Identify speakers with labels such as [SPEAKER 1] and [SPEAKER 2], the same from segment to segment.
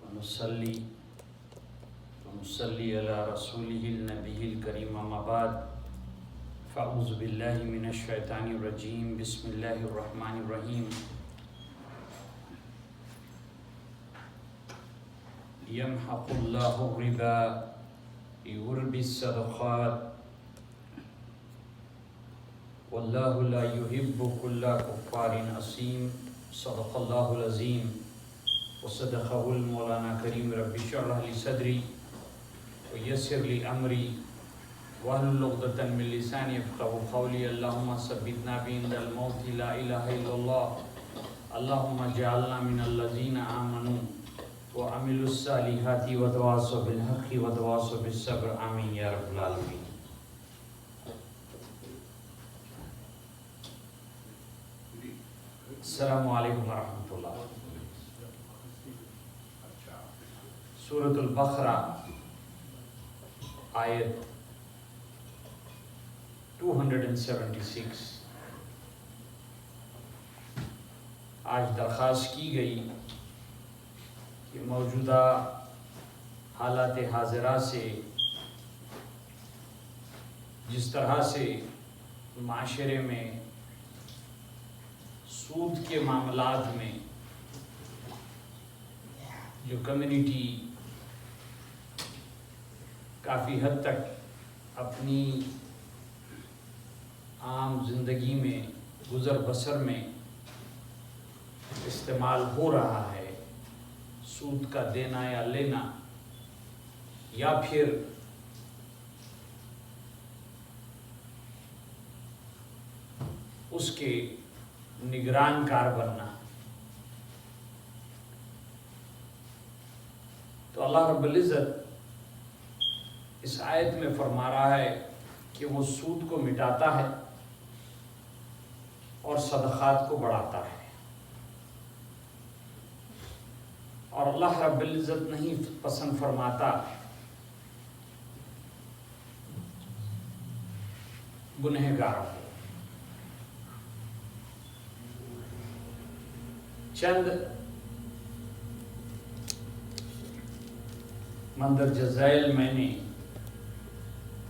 [SPEAKER 1] ونصلي على رسوله النبي الكريم أما بعد فأعوذ بالله من الشيطان الرجيم بسم الله الرحمن الرحيم يمحق الله الربا يربي الصدقات والله لا يحب كل كفار أثيم صدق الله العظيم وصدقه المولانا كريم رب اشرح لي صدري ويسر لي أمري واحلل عقدة من لساني يفقهوا قولي اللهم ثبتنا عند الموت لا إله إلا الله اللهم اجعلنا من الذين آمنوا وعملوا الصالحات وتواصوا بالحق وتواصوا بالصبر آمين يا رب العالمين. السلام علیکم ورحمۃ اللہ. سورۃ البقرہ آیت 276. آج درخواست کی گئی کہ موجودہ حالات حاضرہ سے جس طرح سے معاشرے میں سود کے معاملات میں جو کمیونٹی کافی حد تک اپنی عام زندگی میں گزر بسر میں استعمال ہو رہا ہے، سود کا دینا یا لینا، یا پھر اس کے نگران کار بننا، تو اللہ رب العزت اس آیت میں فرما رہا ہے کہ وہ سود کو مٹاتا ہے اور صدقات کو بڑھاتا ہے. اور اللہ رب العزت نہیں پسند فرماتا گنہگاروں کو. چند مندرجہ ذیل میں نے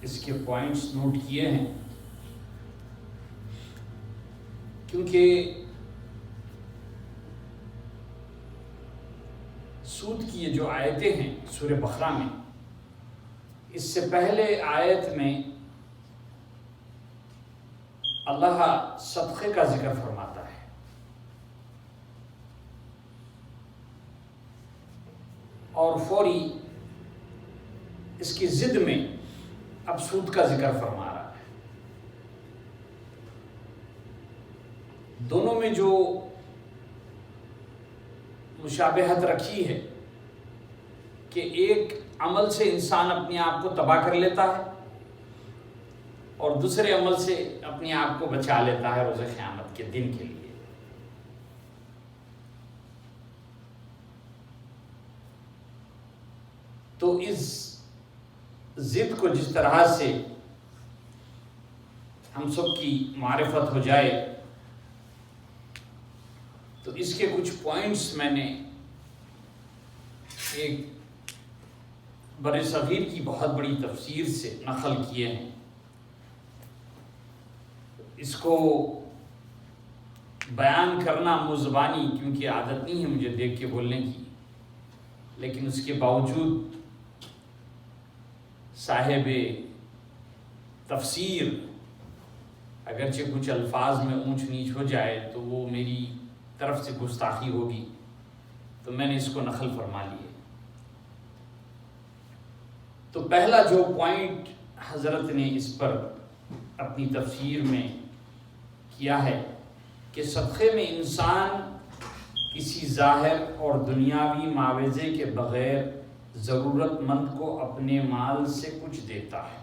[SPEAKER 1] اس کے پوائنٹس نوٹ کیے ہیں، کیونکہ سود کی یہ جو آیتیں ہیں سورہ بقرہ میں، اس سے پہلے آیت میں اللہ صدقے کا ذکر فرماتا ہے، اور فوری اس کی ضد میں اب سود کا ذکر فرما رہا ہے. دونوں میں جو مشابہت رکھی ہے کہ ایک عمل سے انسان اپنے آپ کو تباہ کر لیتا ہے اور دوسرے عمل سے اپنے آپ کو بچا لیتا ہے روز قیامت کے دن کے لیے. تو اس ضد کو جس طرح سے ہم سب کی معرفت ہو جائے، تو اس کے کچھ پوائنٹس میں نے ایک بر صغیر کی بہت بڑی تفسیر سے نقل کیے ہیں. اس کو بیان کرنا مزبانی کیونکہ عادت نہیں ہے مجھے دیکھ کے بولنے کی، لیکن اس کے باوجود صاحب تفسیر اگرچہ کچھ الفاظ میں اونچ نیچ ہو جائے تو وہ میری طرف سے گستاخی ہوگی، تو میں نے اس کو نقل فرما لیے. تو پہلا جو پوائنٹ حضرت نے اس پر اپنی تفسیر میں کیا ہے کہ صدقے میں انسان کسی ظاہر اور دنیاوی معاوضے کے بغیر ضرورت مند کو اپنے مال سے کچھ دیتا ہے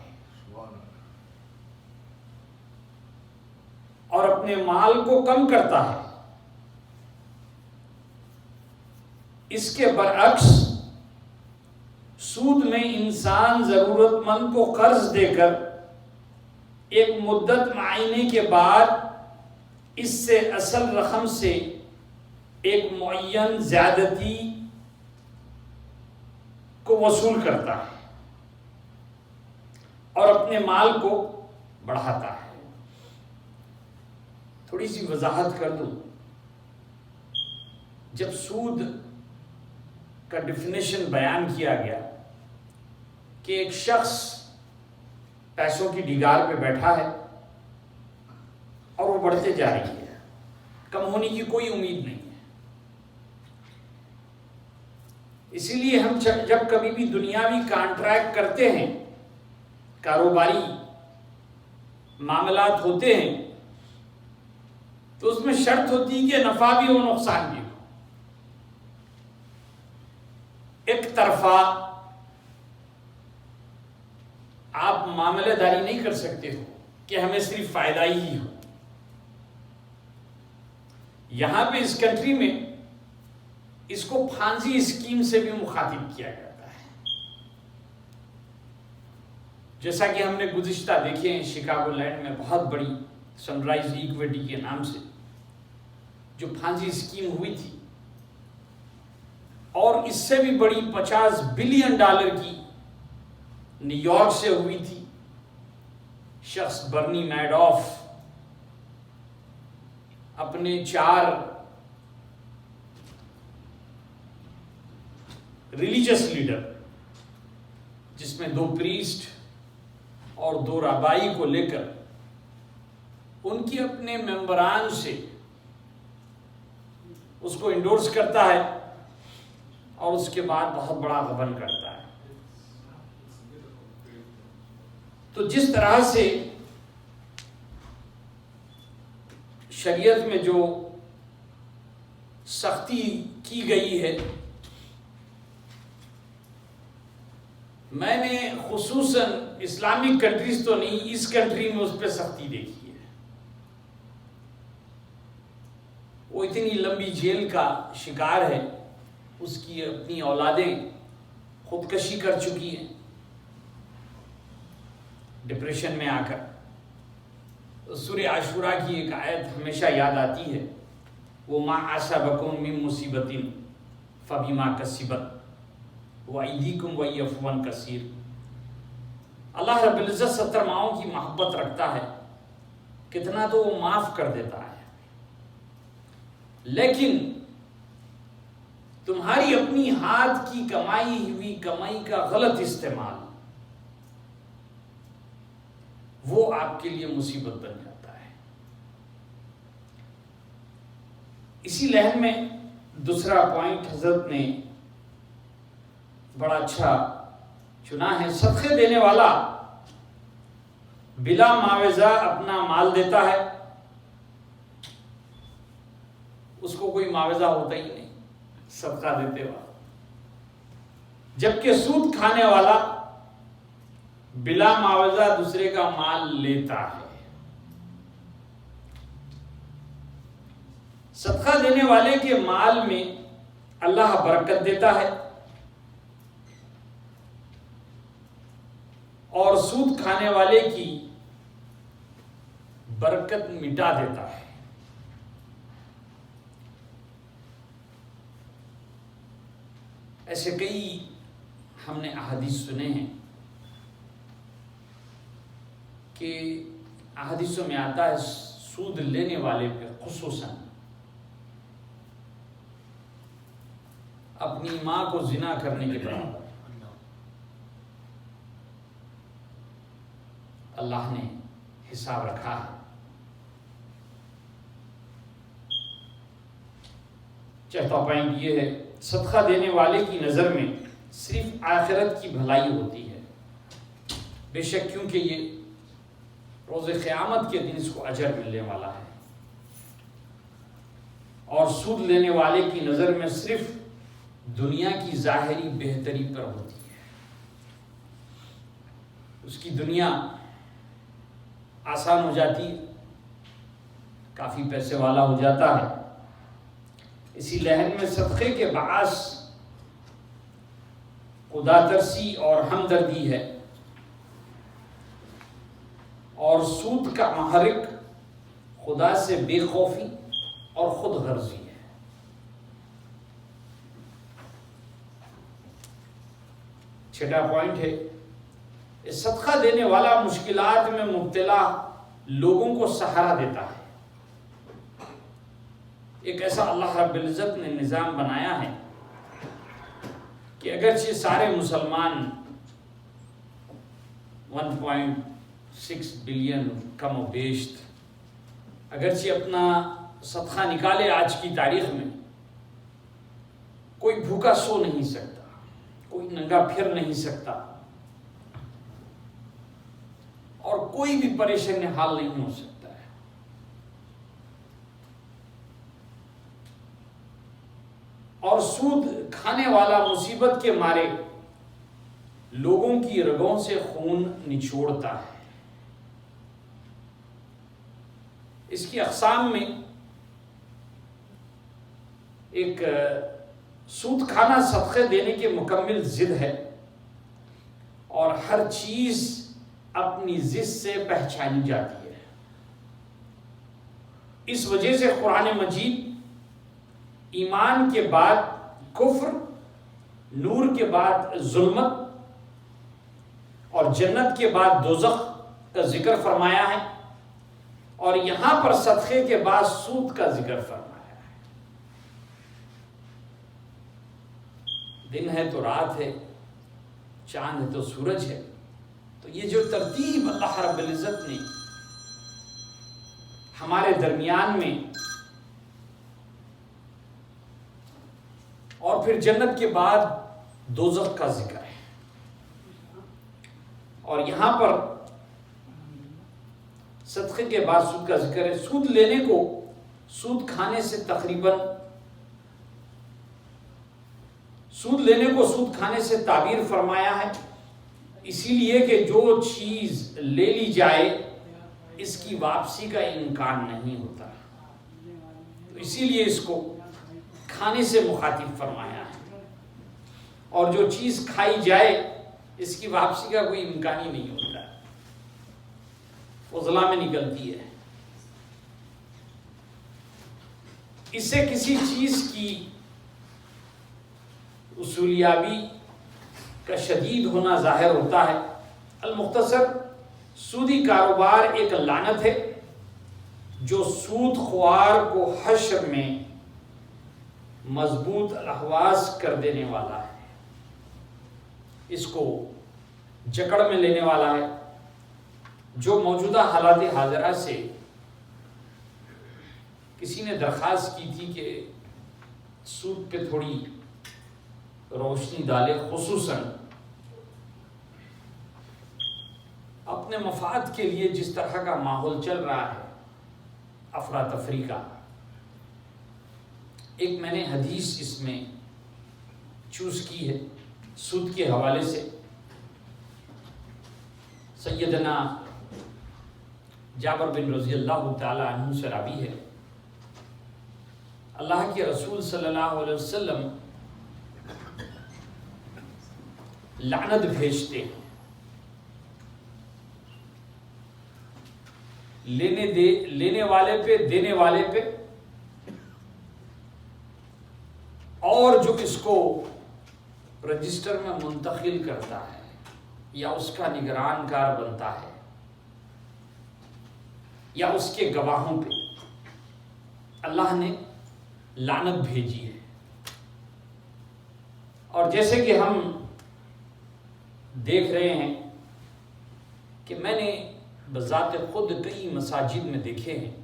[SPEAKER 1] اور اپنے مال کو کم کرتا ہے. اس کے برعکس سود میں انسان ضرورت مند کو قرض دے کر ایک مدت معینے کے بعد اس سے اصل رقم سے ایک معین زیادتی کو وصول کرتا ہے اور اپنے مال کو بڑھاتا ہے۔ تھوڑی سی وضاحت کر دوں، جب سود کا ڈیفینیشن بیان کیا گیا کہ ایک شخص پیسوں کی ڈگار پہ بیٹھا ہے اور وہ بڑھتے جا رہی ہے، کم ہونے کی کوئی امید نہیں ہے، اسی لیے ہم جب کبھی بھی دنیاوی کانٹریکٹ کرتے ہیں، کاروباری معاملات ہوتے ہیں، تو اس میں شرط ہوتی ہے کہ نفع بھی ہو نقصان بھی ہو۔ ایک طرفہ آپ معاملہ داری نہیں کر سکتے ہو کہ ہمیں صرف فائدہ ہی ہو۔ یہاں پہ اس کنٹری میں اس کو پھانسی اسکیم سے بھی مخاطب کیا جاتا ہے، جیسا کہ ہم نے گزشتہ دیکھے ہیں شکاگو لینڈ میں بہت بڑی سن رائز ایکویٹی کے نام سے جو پھانسی اسکیم ہوئی تھی، اور اس سے بھی بڑی $50 بلین کی نیو یارک سے ہوئی تھی۔ شخص برنی میڈوف اپنے 4 ریلیجس لیڈر، جس میں 2 پریسٹ اور 2 رابائی کو لے کر ان کے اپنے ممبران سے اس کو انڈورس کرتا ہے اور اس کے بعد بہت بڑا غبن کرتا ہے۔ تو جس طرح سے شریعت میں جو سختی کی گئی ہے، میں نے خصوصاً اسلامک کنٹریز تو نہیں، اس کنٹری میں اس پہ سختی دیکھی ہے۔ وہ اتنی لمبی جیل کا شکار ہے، اس کی اپنی اولادیں خودکشی کر چکی ہیں ڈپریشن میں آ کر۔ سورہ عاشوراء کی ایک آیت ہمیشہ یاد آتی ہے، وَمَا أَصَابَكُم مِّن مُّصِیبَةٍ فَبِمَا كَسَبَتْ وَأَيْدِيكُمْ وَيَعْفُو عَن كَثِيرٍ۔ اللہ رب العزت 70 ماؤں کی محبت رکھتا ہے، کتنا تو وہ معاف کر دیتا ہے، لیکن تمہاری اپنی ہاتھ کی کمائی ہوئی کمائی کا غلط استعمال وہ آپ کے لیے مصیبت بن جاتا ہے۔ اسی لحن میں دوسرا پوائنٹ حضرت نے بڑا اچھا چنا ہے، صدقے دینے والا بلا معاوضہ اپنا مال دیتا ہے، اس کو کوئی معاوضہ ہوتا ہی نہیں صدقہ دیتے وقت، جبکہ سود کھانے والا بلا معاوضہ دوسرے کا مال لیتا ہے۔ صدقہ دینے والے کے مال میں اللہ برکت دیتا ہے اور سود کھانے والے کی برکت مٹا دیتا ہے۔ ایسے کئی ہم نے احادیث سنے ہیں کہ احادیثوں میں آتا ہے سود لینے والے پہ خصوصاً اپنی ماں کو زنا کرنے کے برابر اللہ نے حساب رکھا ہے۔ چوتھا پوائنٹ یہ ہے، صدقہ دینے والے کی نظر میں صرف آخرت کی بھلائی ہوتی ہے، بے شک کیونکہ یہ روز قیامت کے دن اس کو اجر ملنے والا ہے، اور سود لینے والے کی نظر میں صرف دنیا کی ظاہری بہتری پر ہوتی ہے، اس کی دنیا آسان ہو جاتی ہے، کافی پیسے والا ہو جاتا ہے۔ اسی لحن میں صدقے کے باعث خدا ترسی اور ہمدردی ہے، اور سود کا محرک خدا سے بے خوفی اور خود غرضی ہے۔ چھٹا پوائنٹ ہے، صدقہ دینے والا مشکلات میں مبتلا لوگوں کو سہارا دیتا ہے۔ ایک ایسا اللہ رب العزت نے نظام بنایا ہے کہ اگرچہ سارے مسلمان 1.6 بلین کم و بیش اگرچہ اپنا صدقہ نکالے، آج کی تاریخ میں کوئی بھوکا سو نہیں سکتا، کوئی ننگا پھر نہیں سکتا، اور کوئی بھی پریشانی حل نہیں ہو سکتا ہے۔ اور سود کھانے والا مصیبت کے مارے لوگوں کی رگوں سے خون نچوڑتا ہے۔ اس کی اقسام میں ایک سود کھانا صدقے دینے کے مکمل ضد ہے، اور ہر چیز اپنی ضد سے پہچانی جاتی ہے۔ اس وجہ سے قرآن مجید ایمان کے بعد کفر، نور کے بعد ظلمت اور جنت کے بعد دوزخ کا ذکر فرمایا ہے، اور یہاں پر صدقے کے بعد سود کا ذکر فرمایا ہے۔ دن ہے تو رات ہے، چاند ہے تو سورج ہے، تو یہ جو ترتیب اللہ رب العزت نے ہمارے درمیان میں، اور پھر جنت کے بعد دوزخ کا ذکر ہے، اور یہاں پر صدقے کے بعد سود کا ذکر ہے۔ سود لینے کو سود کھانے سے تقریباً سود کھانے سے تعبیر فرمایا ہے، اسی لیے کہ جو چیز لے لی جائے اس کی واپسی کا امکان نہیں ہوتا، تو اسی لیے اس کو کھانے سے مخاطب فرمایا ہے، اور جو چیز کھائی جائے اس کی واپسی کا کوئی امکان ہی نہیں ہوتا، فضلہ میں نکلتی ہے۔ اس سے کسی چیز کی اصولیابی کا شدید ہونا ظاہر ہوتا ہے۔ المختصر، سودی کاروبار ایک لعنت ہے جو سود خوار کو حشر میں مضبوط الحواس کر دینے والا ہے، اس کو جکڑ میں لینے والا ہے۔ جو موجودہ حالات حاضرہ سے کسی نے درخواست کی تھی کہ سود پہ تھوڑی روشنی ڈالے، خصوصاً اپنے مفاد کے لیے جس طرح کا ماحول چل رہا ہے افراتفری کا، ایک میں نے حدیث اس میں چوز کی ہے سود کے حوالے سے۔ سیدنا جابر بن رضی اللہ تعالی عنہ سے راوی ہے، اللہ کے رسول صلی اللہ علیہ وسلم لعنت بھیجتے ہیں لینے والے پہ، دینے والے پہ، اور جو اس کو رجسٹر میں منتقل کرتا ہے یا اس کا نگران کار بنتا ہے یا اس کے گواہوں پہ اللہ نے لعنت بھیجی ہے۔ اور جیسے کہ ہم دیکھ رہے ہیں کہ میں نے بذات خود کئی مساجد میں دیکھے ہیں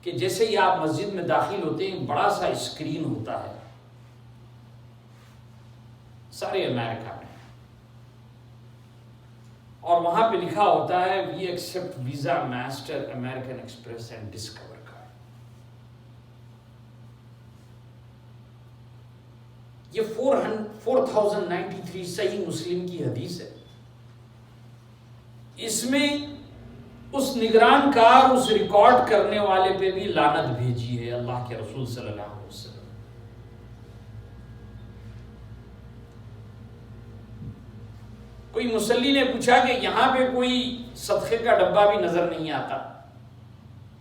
[SPEAKER 1] کہ جیسے ہی آپ مسجد میں داخل ہوتے ہیں بڑا سا اسکرین ہوتا ہے سارے امریکہ میں، اور وہاں پہ لکھا ہوتا ہے we accept Visa, Master, American Express and Discover card. یہ 4093 صحیح مسلم کی حدیث ہے۔ اس میں اس نگران کار، اس ریکارڈ کرنے والے پہ بھی لعنت بھیجی ہے اللہ کے رسول صلی اللہ علیہ وسلم۔ کوئی مصلی نے پوچھا کہ یہاں پہ کوئی صدقے کا ڈبہ بھی نظر نہیں آتا،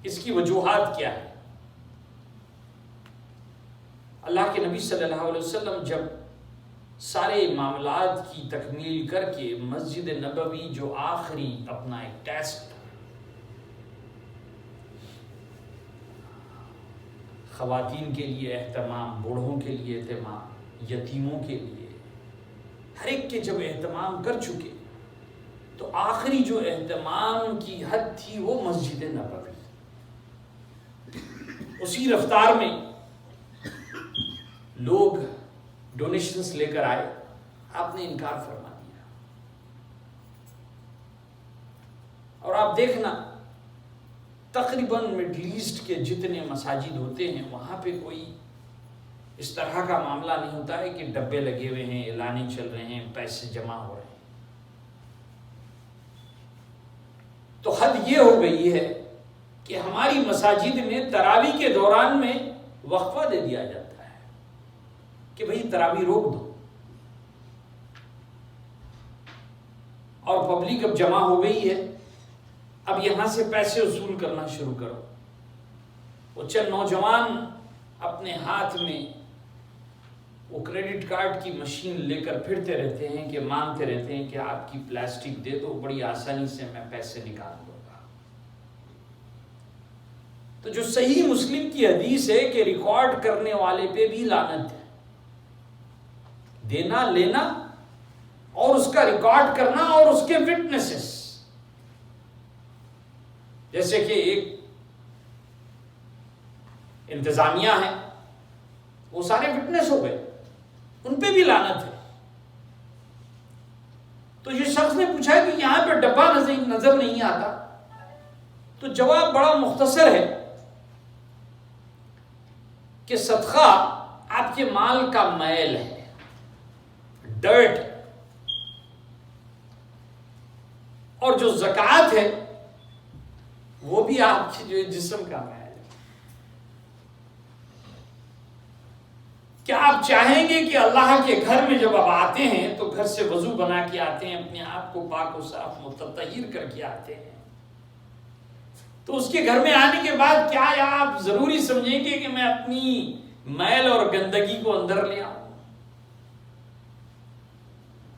[SPEAKER 1] اس کی وجوہات کیا ہے؟ اللہ کے نبی صلی اللہ علیہ وسلم جب سارے معاملات کی تکمیل کر کے مسجد نبوی جو آخری اپنا ایک ٹیسٹ، خواتین کے لیے اہتمام، بوڑھوں کے لیے اہتمام، یتیموں کے لیے، ہر ایک کے جب اہتمام کر چکے تو آخری جو اہتمام کی حد تھی وہ مسجد نبوی، اسی رفتار میں لوگ ڈونیشنز لے کر آئے، آپ نے انکار فرما دیا۔ اور آپ دیکھنا تقریباً مڈل ایسٹ کے جتنے مساجد ہوتے ہیں وہاں پہ کوئی اس طرح کا معاملہ نہیں ہوتا ہے کہ ڈبے لگے ہوئے ہیں، اعلانے چل رہے ہیں، پیسے جمع ہو رہے ہیں۔ تو حد یہ ہو گئی ہے کہ ہماری مساجد میں تراویح کے دوران میں وقفہ دے دیا جاتا ہے کہ بھئی تراویح روک دو، اور پبلک اب جمع ہو گئی ہے، اب یہاں سے پیسے وصول کرنا شروع کرو۔ وہ چند نوجوان اپنے ہاتھ میں وہ کریڈٹ کارڈ کی مشین لے کر پھرتے رہتے ہیں کہ مانگتے رہتے ہیں کہ آپ کی پلاسٹک دے دو، بڑی آسانی سے میں پیسے نکال دوں گا۔ تو جو صحیح مسلم کی حدیث ہے کہ ریکارڈ کرنے والے پہ بھی لعنت ہے، دینا لینا اور اس کا ریکارڈ کرنا اور اس کے وٹنسز، جیسے کہ ایک انتظامیہ ہے، وہ سارے وٹنس ہو گئے، ان پہ بھی لعنت ہے۔ تو یہ شخص نے پوچھا کہ یہاں پہ ڈبہ نظر نہیں آتا، تو جواب بڑا مختصر ہے کہ صدقہ آپ کے مال کا میل ہے، ڈرٹ، اور جو زکوٰۃ ہے وہ بھی آپ کے جو جسم کا میل ہے۔ کیا آپ چاہیں گے کہ اللہ کے گھر میں جب آپ آتے ہیں تو گھر سے وضو بنا کے آتے ہیں، اپنے آپ کو پاک و صاف متطہر کر کے آتے ہیں، تو اس کے گھر میں آنے کے بعد کیا آپ ضروری سمجھیں گے کہ میں اپنی میل اور گندگی کو اندر لے آؤں؟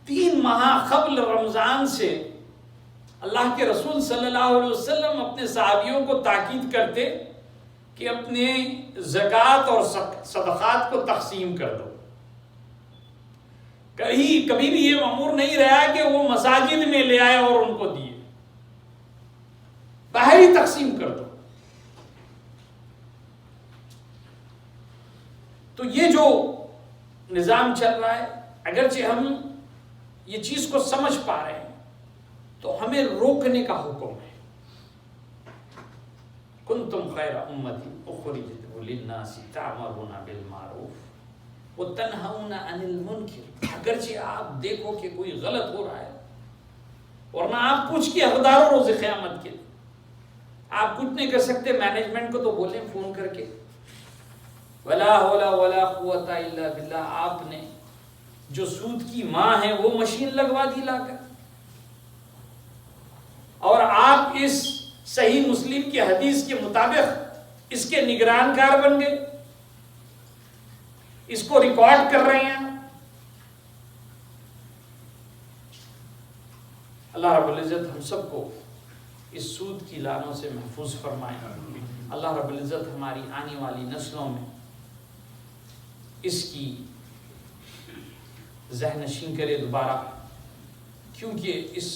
[SPEAKER 1] 3 ماہ قبل رمضان سے اللہ کے رسول صلی اللہ علیہ وسلم اپنے صحابیوں کو تاکید کرتے کہ اپنے زکوٰۃ اور صدقات کو تقسیم کر دو۔ کبھی بھی یہ مأمور نہیں رہا کہ وہ مساجد میں لے آئے اور ان کو دیے، باہر ہی تقسیم کر دو۔ تو یہ جو نظام چل رہا ہے، اگرچہ ہم یہ چیز کو سمجھ پا رہے ہیں تو ہمیں روکنے کا حکم ہے۔ کنتم خیر امت اخرجت للناس تعمرون بالمعروف وتنہون عن المنکر۔ اگرچہ آپ دیکھو کہ کوئی غلط ہو رہا ہے، ورنہ آپ پوچھ کے حقدار ہو روز قیامت کے، آپ کچھ نہیں کر سکتے، مینجمنٹ کو تو بولیں فون کر کے ولا حول ولا قوت الا باللہ، آپ نے جو سود کی ماں ہے وہ مشین لگوا دی لا کر، اور آپ اس صحیح مسلم کی حدیث کے مطابق اس کے نگران کار بن گئے، اس کو ریکارڈ کر رہے ہیں۔ اللہ رب العزت ہم سب کو اس سود کی لعنوں سے محفوظ فرمائے۔ اللہ رب العزت ہماری آنے والی نسلوں میں اس کی ذہن نشین کرے دوبارہ، کیونکہ اس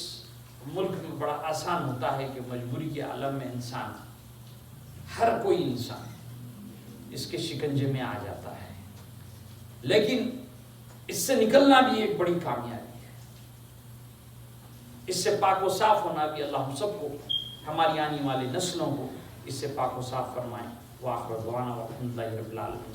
[SPEAKER 1] ملک میں بڑا آسان ہوتا ہے کہ مجبوری کے عالم میں انسان، ہر کوئی انسان اس کے شکنجے میں آ جاتا ہے، لیکن اس سے نکلنا بھی ایک بڑی کامیابی ہے، اس سے پاک و صاف ہونا بھی۔ اللہ ہم سب کو، ہماری آنے والی نسلوں کو اس سے پاک و صاف فرمائیں۔ وآخر دعوانا والحمد للہ رب العالمین۔